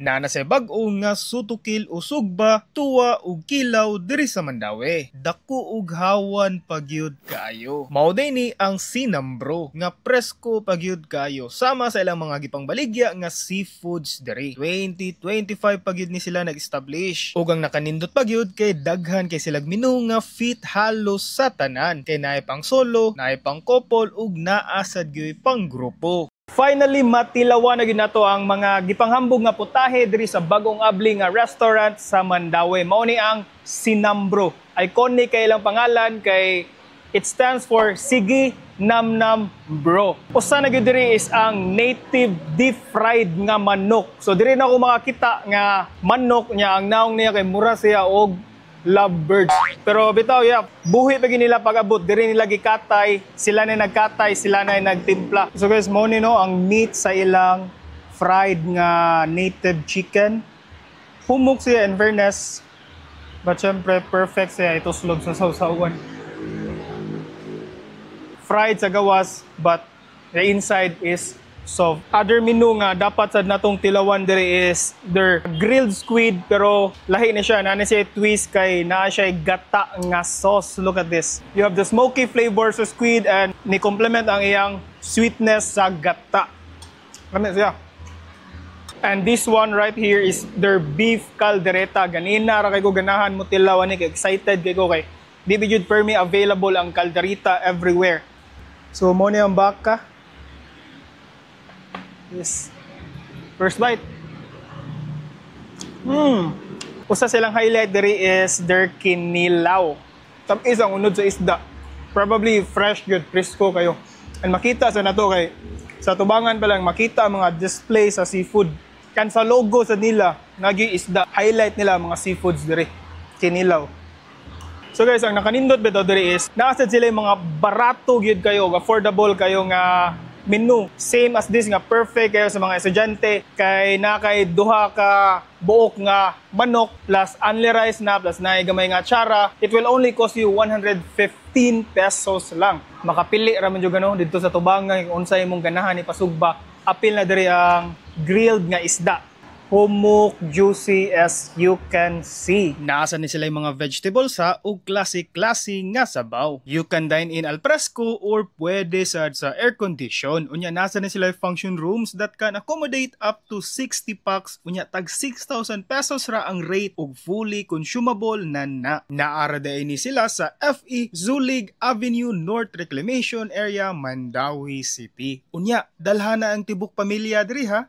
Nana sa bag-o nga sutukil o sugba, tuwa ug kilaw diri sa Mandawi. Dako ug hawan pagyud kaayo. Mao ni ang Sinambro nga presko pagyud kaayo sama sa ilang mga gipangbaligya nga seafoods diri. 2025 pagyud ni sila nag-establish. Ug ang nakanindot pagyud kay daghan kay silag menu nga fit halos sa tanan. Kay naay pang solo, naay pang couple ug naa sad gyud pang grupo. Finally, matilawan na ginato ang mga gipanghambog nga putahe diri sa bagong abli nga restaurant sa Mandawi. Mao ni ang Sinambro. Iconic kay ilang pangalan kay it stands for Sige Nam Nam Bro. Usa na gyud diri is ang native deep fried nga manok. So diri na ako makakita nga manok niya ang naong niya kay mura siya og lovebirds. Pero bitaw buhi pa nila pag-abot, diri nila gikatay, sila na nagkatay, sila na nagtimpla. So guys, mo ni no ang meat sa ilang fried nga native chicken. Humok siya in fairness. But syempre perfect siya ituslog sa sausawan. Fried sa gawas but the inside is soft. Other menu nga dapat sad natong tilawan diri is their grilled squid pero lahi na siya, na siya twist kay naa siya gata nga sauce. Look at this. You have the smoky flavor sa squid and ni complement ang iyang sweetness sa gata. Kami siya. And this one right here is their beef caldereta. Ganina ra kay ko ganahan mo tilawan ni, kay excited kay ko kay di bigyud permi available ang caldereta everywhere. So mo ni ang baka. Yes. First bite. Usa silang highlight diri is their kinilaw. Tamis ang unod sa isda. Probably fresh good, fresco kayo. And makita sa nato kay sa tubangan pa lang makita ang mga display sa seafood. Kan sa logo sa nila, nagi isda. Highlight nila ang mga seafoods diri. Kinilaw. So guys, ang nakanindot bitaw diri is naasad sila yung mga barato gyud kayo, affordable kayo nga menu. Same as this nga perfect kayo sa mga estudyante kay nakay duha ka buok nga manok plus only rice na plus naay gamay nga atsara. It will only cost you 115 pesos lang. Makapili ra man jud gano didto sa tubangan kung unsay imong ganahan ni pasugba. Apil na diri ang grilled nga isda. Humok, juicy as you can see. Naasa ni sila yung mga vegetables ha o klase-klase nga sabaw. You can dine in al fresco or pwede sa air condition. Unya nasa ni sila yung function rooms that can accommodate up to 60 packs. Unya tag 6,000 pesos ra ang rate og fully consumable na. Naara day ni sila sa FE Zulig Avenue North Reclamation Area, Mandawi City. Unya dalhana ang tibok pamilya diri ha.